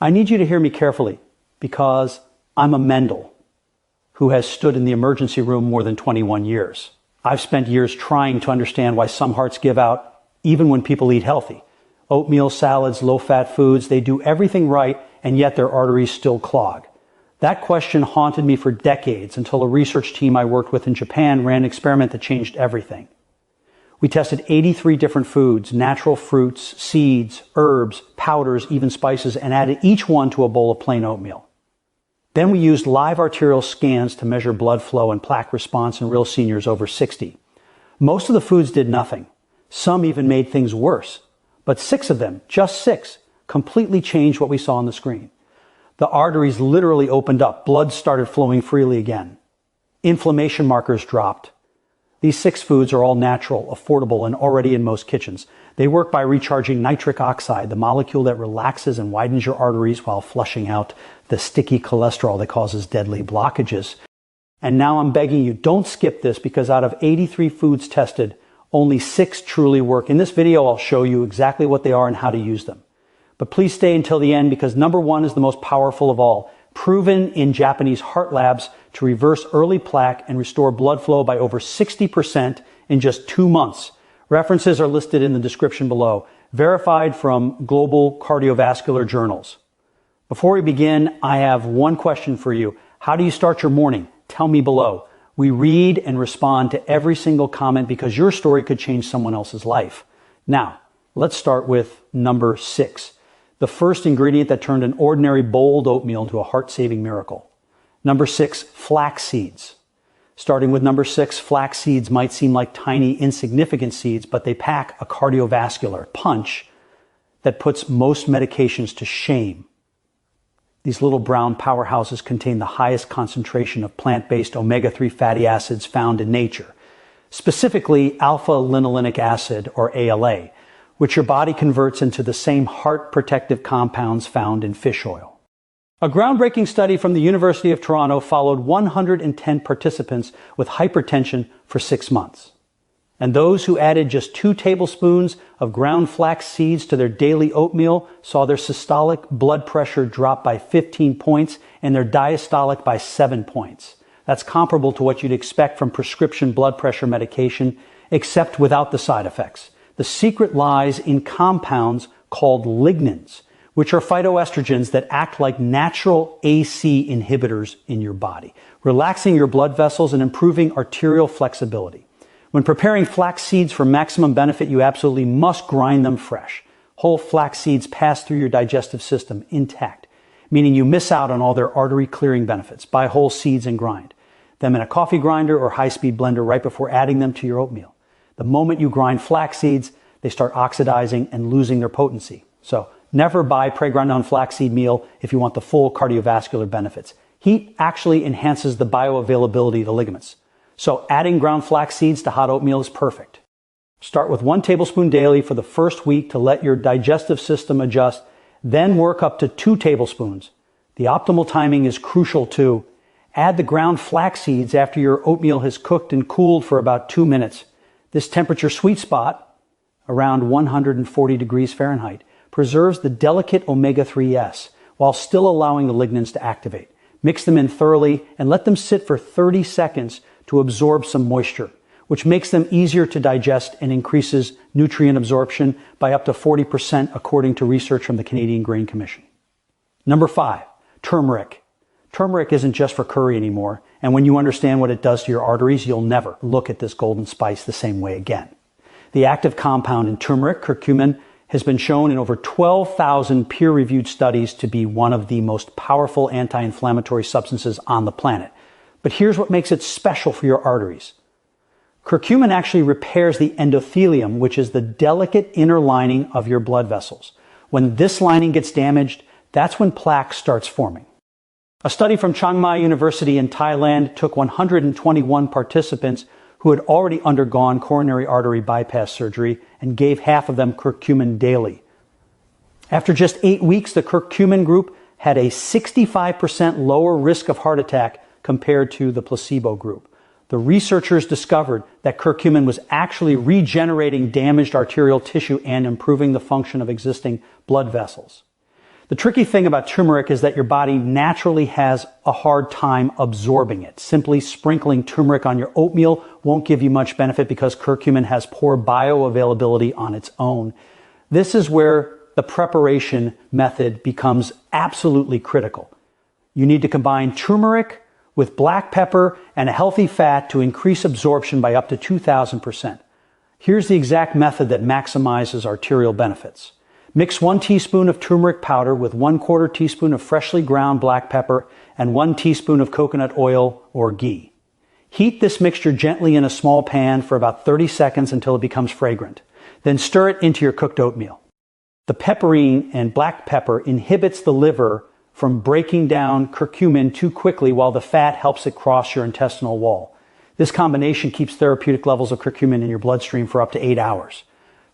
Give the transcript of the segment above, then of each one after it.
I need you to hear me carefully because I'm a Mandell who has stood in the emergency room more than 21 years. I've spent years trying to understand why some hearts give out even when people eat healthy. Oatmeal, salads, low-fat foods, they do everything right and yet their arteries still clog. That question haunted me for decades until a research team I worked with in Japan ran an experiment that changed everything. We tested 83 different foods, natural fruits, seeds, herbs, powders, even spices, and added each one to a bowl of plain oatmeal. Then we used live arterial scans to measure blood flow and plaque response in real seniors over 60. Most of the foods did nothing. Some even made things worse. But 6 of them, just 6, completely changed what we saw on the screen. The arteries literally opened up. Blood started flowing freely again. Inflammation markers dropped. These 6 foods are all natural, affordable, and already in most kitchens. They work by recharging nitric oxide, the molecule that relaxes and widens your arteries while flushing out the sticky cholesterol that causes deadly blockages. And now I'm begging you, don't skip this because out of 83 foods tested, only 6 truly work. In this video, I'll show you exactly what they are and how to use them. But please stay until the end because number 1 is the most powerful of all. Proven in Japanese heart labs to reverse early plaque and restore blood flow by over 60% in just 2 months. References are listed in the description below, verified from global cardiovascular journals. Before we begin, I have one question for you. How do you start your morning? Tell me below. We read and respond to every single comment because your story could change someone else's life. Now, let's start with number 6. The first ingredient that turned an ordinary bold oatmeal into a heart-saving miracle. Number 6, flax seeds. Starting with number 6, flax seeds might seem like tiny, insignificant seeds, but they pack a cardiovascular punch that puts most medications to shame. These little brown powerhouses contain the highest concentration of plant-based omega-3 fatty acids found in nature, specifically alpha-linolenic acid, or ALA, which your body converts into the same heart protective compounds found in fish oil. A groundbreaking study from the University of Toronto followed 110 participants with hypertension for 6 months. And those who added just 2 tablespoons of ground flax seeds to their daily oatmeal saw their systolic blood pressure drop by 15 points and their diastolic by 7 points. That's comparable to what you'd expect from prescription blood pressure medication, except without the side effects. The secret lies in compounds called lignans, which are phytoestrogens that act like natural AC inhibitors in your body, relaxing your blood vessels and improving arterial flexibility. When preparing flax seeds for maximum benefit, you absolutely must grind them fresh. Whole flax seeds pass through your digestive system intact, meaning you miss out on all their artery clearing benefits. Buy whole seeds and grind them in a coffee grinder or high-speed blender right before adding them to your oatmeal. The moment you grind flax seeds, they start oxidizing and losing their potency. So never buy pre-ground down flaxseed meal if you want the full cardiovascular benefits. Heat actually enhances the bioavailability of the ligaments. So adding ground flax seeds to hot oatmeal is perfect. Start with 1 tablespoon daily for the first week to let your digestive system adjust, then work up to 2 tablespoons. The optimal timing is crucial too. Add the ground flax seeds after your oatmeal has cooked and cooled for about 2 minutes. This temperature sweet spot, around 140 degrees Fahrenheit, preserves the delicate omega-3s while still allowing the lignans to activate. Mix them in thoroughly and let them sit for 30 seconds to absorb some moisture, which makes them easier to digest and increases nutrient absorption by up to 40% according to research from the Canadian Grain Commission. Number 5, turmeric. Turmeric isn't just for curry anymore, and when you understand what it does to your arteries, you'll never look at this golden spice the same way again. The active compound in turmeric, curcumin, has been shown in over 12,000 peer-reviewed studies to be one of the most powerful anti-inflammatory substances on the planet. But here's what makes it special for your arteries. Curcumin actually repairs the endothelium, which is the delicate inner lining of your blood vessels. When this lining gets damaged, that's when plaque starts forming. A study from Chiang Mai University in Thailand took 121 participants who had already undergone coronary artery bypass surgery and gave half of them curcumin daily. After just 8 weeks, the curcumin group had a 65% lower risk of heart attack compared to the placebo group. The researchers discovered that curcumin was actually regenerating damaged arterial tissue and improving the function of existing blood vessels. The tricky thing about turmeric is that your body naturally has a hard time absorbing it. Simply sprinkling turmeric on your oatmeal won't give you much benefit because curcumin has poor bioavailability on its own. This is where the preparation method becomes absolutely critical. You need to combine turmeric with black pepper and a healthy fat to increase absorption by up to 2,000%. Here's the exact method that maximizes arterial benefits. Mix 1 teaspoon of turmeric powder with 1/4 teaspoon of freshly ground black pepper and 1 teaspoon of coconut oil or ghee. Heat this mixture gently in a small pan for about 30 seconds until it becomes fragrant. Then stir it into your cooked oatmeal. The pepperine and black pepper inhibits the liver from breaking down curcumin too quickly while the fat helps it cross your intestinal wall. This combination keeps therapeutic levels of curcumin in your bloodstream for up to 8 hours.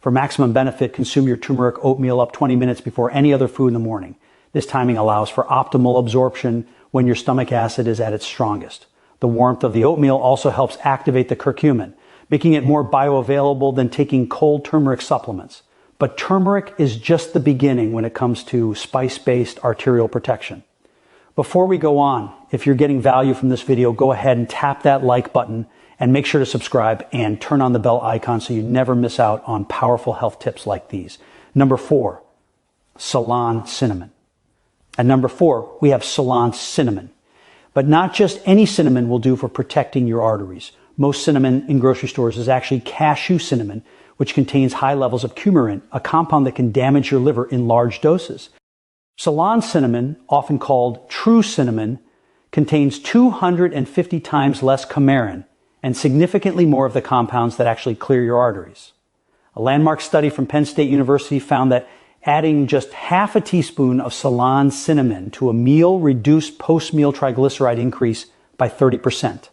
For maximum benefit, consume your turmeric oatmeal up 20 minutes before any other food in the morning. This timing allows for optimal absorption when your stomach acid is at its strongest. The warmth of the oatmeal also helps activate the curcumin, making it more bioavailable than taking cold turmeric supplements. But turmeric is just the beginning when it comes to spice-based arterial protection. Before we go on, if you're getting value from this video, go ahead and tap that like button and make sure to subscribe and turn on the bell icon so you never miss out on powerful health tips like these. Number 4, Ceylon cinnamon. At number 4, we have Ceylon cinnamon. But not just any cinnamon will do for protecting your arteries. Most cinnamon in grocery stores is actually cashew cinnamon, which contains high levels of coumarin, a compound that can damage your liver in large doses. Ceylon cinnamon, often called true cinnamon, contains 250 times less coumarin and significantly more of the compounds that actually clear your arteries. A landmark study from Penn State University found that adding just half a teaspoon of Ceylon cinnamon to a meal reduced post-meal triglyceride increase by 30%.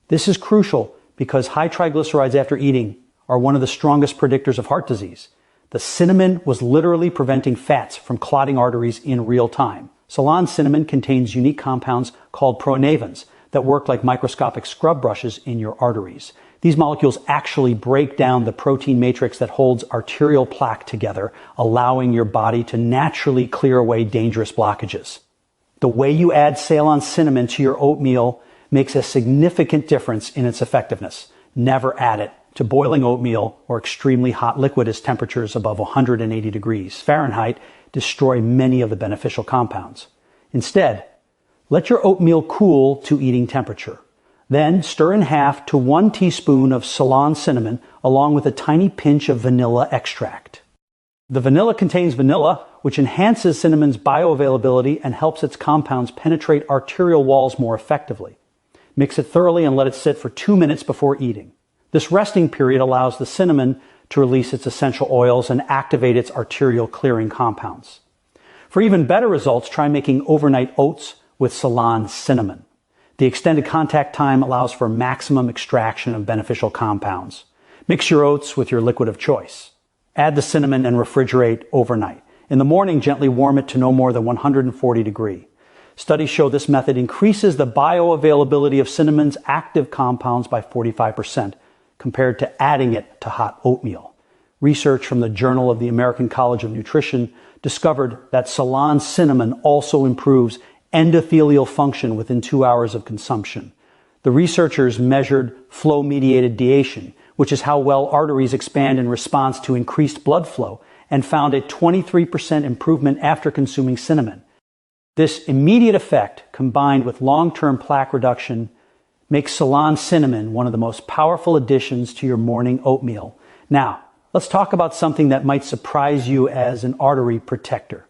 This is crucial because high triglycerides after eating are one of the strongest predictors of heart disease. The cinnamon was literally preventing fats from clotting arteries in real time. Ceylon cinnamon contains unique compounds called pronavins that work like microscopic scrub brushes in your arteries. These molecules actually break down the protein matrix that holds arterial plaque together, allowing your body to naturally clear away dangerous blockages. The way you add Ceylon cinnamon to your oatmeal makes a significant difference in its effectiveness. Never add it to boiling oatmeal or extremely hot liquid as temperatures above 180 degrees Fahrenheit destroy many of the beneficial compounds. Instead, let your oatmeal cool to eating temperature. Then stir in half to 1 teaspoon of Ceylon cinnamon along with a tiny pinch of vanilla extract. The vanilla contains vanilla, which enhances cinnamon's bioavailability and helps its compounds penetrate arterial walls more effectively. Mix it thoroughly and let it sit for 2 minutes before eating. This resting period allows the cinnamon to release its essential oils and activate its arterial clearing compounds. For even better results, try making overnight oats with Ceylon cinnamon. The extended contact time allows for maximum extraction of beneficial compounds. Mix your oats with your liquid of choice. Add the cinnamon and refrigerate overnight. In the morning, gently warm it to no more than 140 degrees. Studies show this method increases the bioavailability of cinnamon's active compounds by 45%. Compared to adding it to hot oatmeal. Research from the Journal of the American College of Nutrition discovered that Ceylon cinnamon also improves endothelial function within 2 hours of consumption. The researchers measured flow-mediated diation, which is how well arteries expand in response to increased blood flow, and found a 23% improvement after consuming cinnamon. This immediate effect, combined with long-term plaque reduction, makes Ceylon cinnamon one of the most powerful additions to your morning oatmeal. Now, let's talk about something that might surprise you as an artery protector.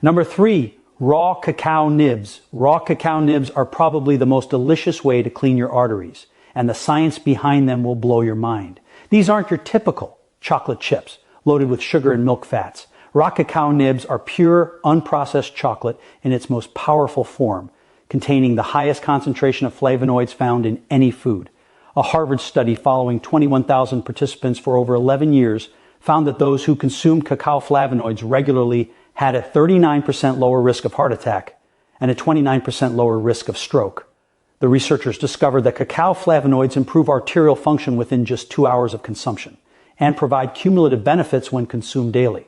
Number 3, raw cacao nibs. Raw cacao nibs are probably the most delicious way to clean your arteries, and the science behind them will blow your mind. These aren't your typical chocolate chips loaded with sugar and milk fats. Raw cacao nibs are pure, unprocessed chocolate in its most powerful form, containing the highest concentration of flavonoids found in any food. A Harvard study following 21,000 participants for over 11 years found that those who consumed cacao flavonoids regularly had a 39% lower risk of heart attack and a 29% lower risk of stroke. The researchers discovered that cacao flavonoids improve arterial function within just 2 hours of consumption and provide cumulative benefits when consumed daily.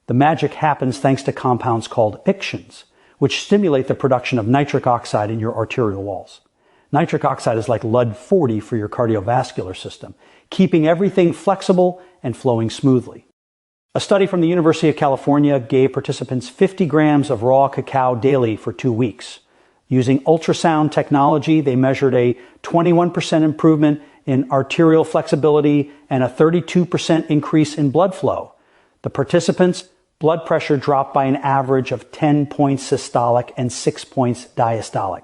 The magic happens thanks to compounds called ictions, which stimulate the production of nitric oxide in your arterial walls. Nitric oxide is like lead-40 for your cardiovascular system, keeping everything flexible and flowing smoothly. A study from the University of California gave participants 50 grams of raw cacao daily for 2 weeks. Using ultrasound technology, they measured a 21% improvement in arterial flexibility and a 32% increase in blood flow. The participants' blood pressure dropped by an average of 10 points systolic and 6 points diastolic.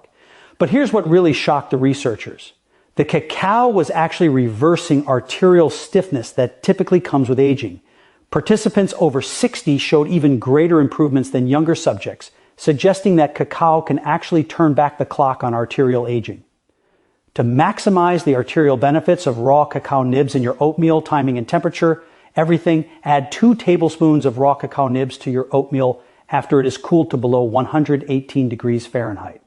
But here's what really shocked the researchers. The cacao was actually reversing arterial stiffness that typically comes with aging. Participants over 60 showed even greater improvements than younger subjects, suggesting that cacao can actually turn back the clock on arterial aging. To maximize the arterial benefits of raw cacao nibs in your oatmeal, timing and temperature, everything, add 2 tablespoons of raw cacao nibs to your oatmeal after it is cooled to below 118 degrees Fahrenheit.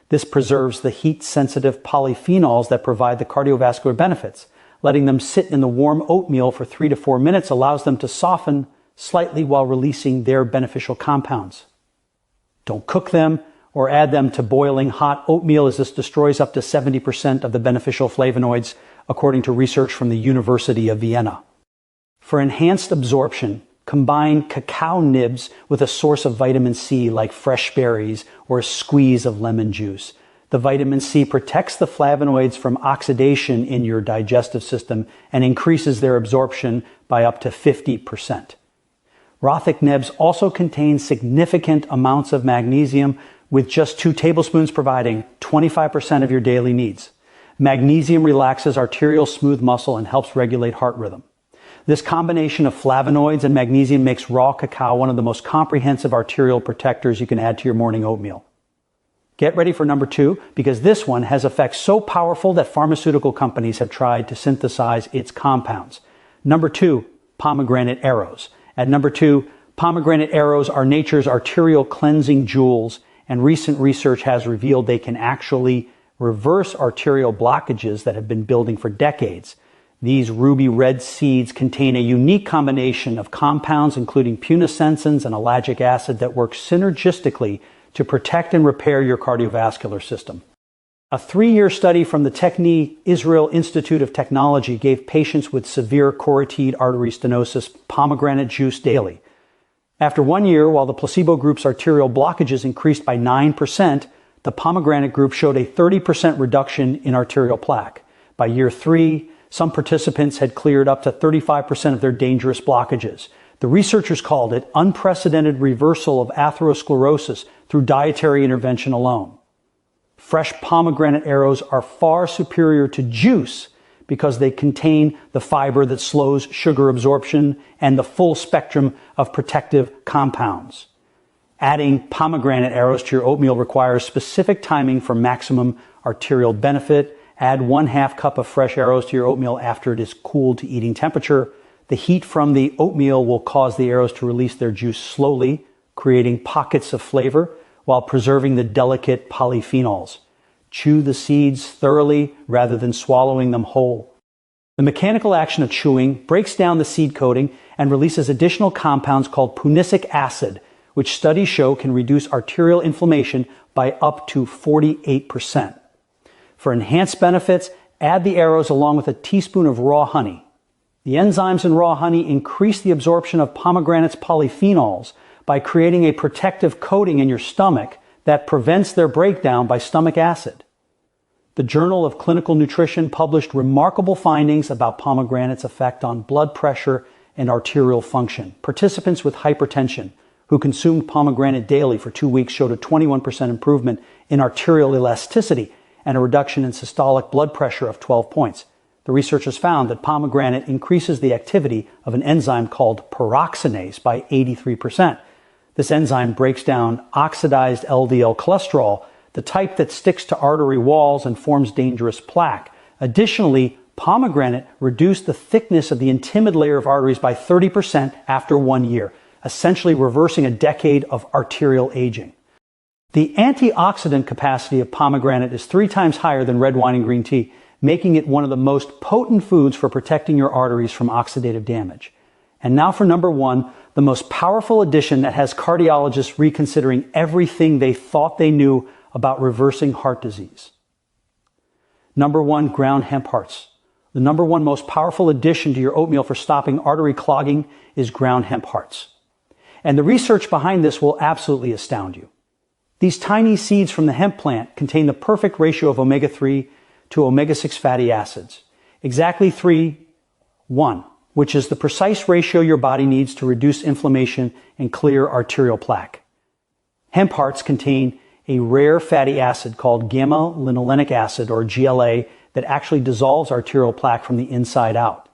This preserves the heat-sensitive polyphenols that provide the cardiovascular benefits. Letting them sit in the warm oatmeal for 3 to 4 minutes allows them to soften slightly while releasing their beneficial compounds. Don't cook them or add them to boiling hot oatmeal, as this destroys up to 70% of the beneficial flavonoids, according to research from the University of Vienna. For enhanced absorption, combine cacao nibs with a source of vitamin C like fresh berries or a squeeze of lemon juice. The vitamin C protects the flavonoids from oxidation in your digestive system and increases their absorption by up to 50%. Rothic nibs also contain significant amounts of magnesium, with just 2 tablespoons providing 25% of your daily needs. Magnesium relaxes arterial smooth muscle and helps regulate heart rhythm. This combination of flavonoids and magnesium makes raw cacao one of the most comprehensive arterial protectors you can add to your morning oatmeal. Get ready for number 2, because this one has effects so powerful that pharmaceutical companies have tried to synthesize its compounds. Number 2, pomegranate arrows. At number 2, pomegranate arrows are nature's arterial cleansing jewels, and recent research has revealed they can actually reverse arterial blockages that have been building for decades. These ruby red seeds contain a unique combination of compounds, including punosensins and ellagic acid, that work synergistically to protect and repair your cardiovascular system. A 3-year study from the Techni Israel Institute of Technology gave patients with severe carotid artery stenosis pomegranate juice daily. After 1 year, while the placebo group's arterial blockages increased by 9%, the pomegranate group showed a 30% reduction in arterial plaque. By year 3, some participants had cleared up to 35% of their dangerous blockages. The researchers called it unprecedented reversal of atherosclerosis through dietary intervention alone. Fresh pomegranate arrows are far superior to juice because they contain the fiber that slows sugar absorption and the full spectrum of protective compounds. Adding pomegranate arrows to your oatmeal requires specific timing for maximum arterial benefit. Add 1/2 cup of fresh arrows to your oatmeal after it is cooled to eating temperature. The heat from the oatmeal will cause the arrows to release their juice slowly, creating pockets of flavor while preserving the delicate polyphenols. Chew the seeds thoroughly rather than swallowing them whole. The mechanical action of chewing breaks down the seed coating and releases additional compounds called punicic acid, which studies show can reduce arterial inflammation by up to 48%. For enhanced benefits, add the arrows along with a teaspoon of raw honey. The enzymes in raw honey increase the absorption of pomegranate's polyphenols by creating a protective coating in your stomach that prevents their breakdown by stomach acid. The Journal of Clinical Nutrition published remarkable findings about pomegranate's effect on blood pressure and arterial function. Participants with hypertension who consumed pomegranate daily for 2 weeks showed a 21% improvement in arterial elasticity and a reduction in systolic blood pressure of 12 points. The researchers found that pomegranate increases the activity of an enzyme called peroxinase by 83%. This enzyme breaks down oxidized LDL cholesterol, the type that sticks to artery walls and forms dangerous plaque. Additionally, pomegranate reduced the thickness of the intimate layer of arteries by 30% after 1 year, essentially reversing a decade of arterial aging. The antioxidant capacity of pomegranate is 3 times higher than red wine and green tea, making it one of the most potent foods for protecting your arteries from oxidative damage. And now for number one, the most powerful addition that has cardiologists reconsidering everything they thought they knew about reversing heart disease. Number one, ground hemp hearts. The number one most powerful addition to your oatmeal for stopping artery clogging is ground hemp hearts. And the research behind this will absolutely astound you. These tiny seeds from the hemp plant contain the perfect ratio of omega-3 to omega-6 fatty acids. Exactly 3:1, which is the precise ratio your body needs to reduce inflammation and clear arterial plaque. Hemp hearts contain a rare fatty acid called gamma-linolenic acid, or GLA, that actually dissolves arterial plaque from the inside out.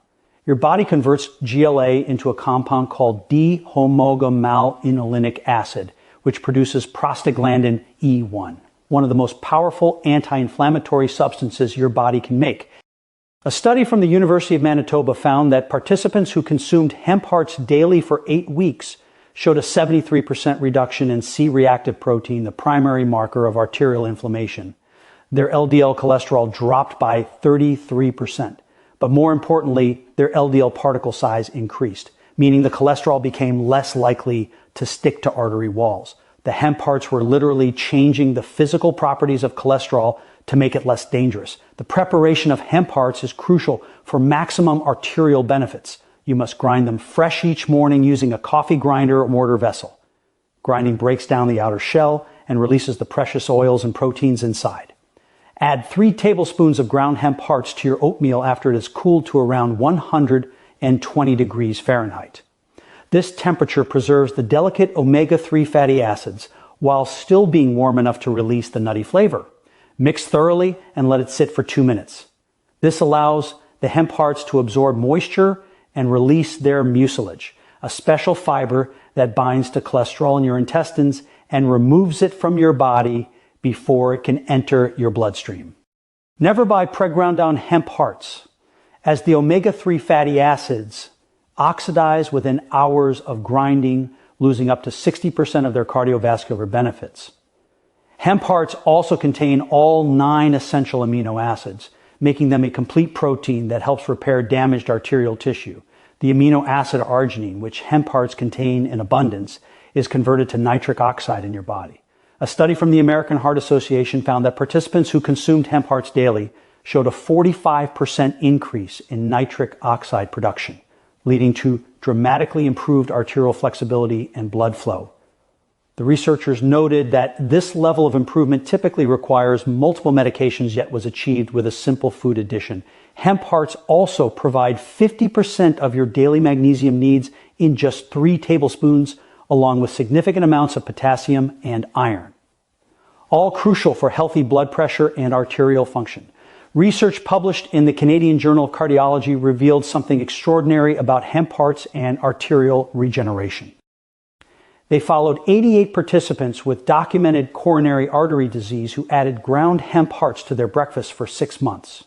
Your body converts GLA into a compound called D-homogamallinolenic acid, which produces prostaglandin E1, one of the most powerful anti-inflammatory substances your body can make. A study from the University of Manitoba found that participants who consumed hemp hearts daily for 8 weeks showed a 73% reduction in C-reactive protein, the primary marker of arterial inflammation. Their LDL cholesterol dropped by 33%. But more importantly, their LDL particle size increased, meaning the cholesterol became less likely to stick to artery walls. The hemp hearts were literally changing the physical properties of cholesterol to make it less dangerous. The preparation of hemp hearts is crucial for maximum arterial benefits. You must grind them fresh each morning using a coffee grinder or mortar vessel. Grinding breaks down the outer shell and releases the precious oils and proteins inside. Add 3 tablespoons of ground hemp hearts to your oatmeal after it is cooled to around 120 degrees Fahrenheit. This temperature preserves the delicate omega-3 fatty acids while still being warm enough to release the nutty flavor. Mix thoroughly and let it sit for 2 minutes. This allows the hemp hearts to absorb moisture and release their mucilage, a special fiber that binds to cholesterol in your intestines and removes it from your body before it can enter your bloodstream. Never buy pre-ground down hemp hearts, as the omega-3 fatty acids oxidize within hours of grinding, losing up to 60% of their cardiovascular benefits. Hemp hearts also contain all 9 essential amino acids, making them a complete protein that helps repair damaged arterial tissue. The amino acid arginine, which hemp hearts contain in abundance, is converted to nitric oxide in your body. A study from the American Heart Association found that participants who consumed hemp hearts daily showed a 45% increase in nitric oxide production, leading to dramatically improved arterial flexibility and blood flow. The researchers noted that this level of improvement typically requires multiple medications, yet was achieved with a simple food addition. Hemp hearts also provide 50% of your daily magnesium needs in just 3 tablespoons, along with significant amounts of potassium and iron, all crucial for healthy blood pressure and arterial function. Research published in the Canadian Journal of Cardiology revealed something extraordinary about hemp hearts and arterial regeneration. They followed 88 participants with documented coronary artery disease who added ground hemp hearts to their breakfast for 6 months.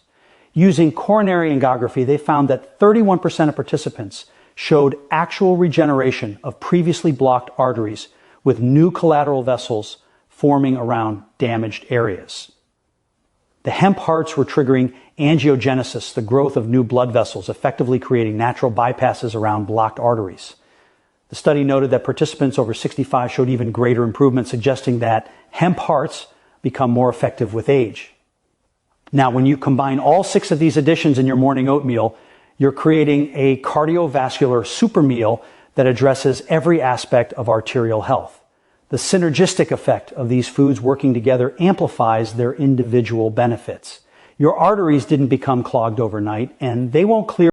Using coronary angiography, they found that 31% of participants showed actual regeneration of previously blocked arteries, with new collateral vessels forming around damaged areas. The hemp hearts were triggering angiogenesis, the growth of new blood vessels, effectively creating natural bypasses around blocked arteries. The study noted that participants over 65 showed even greater improvement, suggesting that hemp hearts become more effective with age. Now, when you combine all 6 of these additions in your morning oatmeal, you're creating a cardiovascular super meal that addresses every aspect of arterial health. The synergistic effect of these foods working together amplifies their individual benefits. Your arteries didn't become clogged overnight, and they won't clear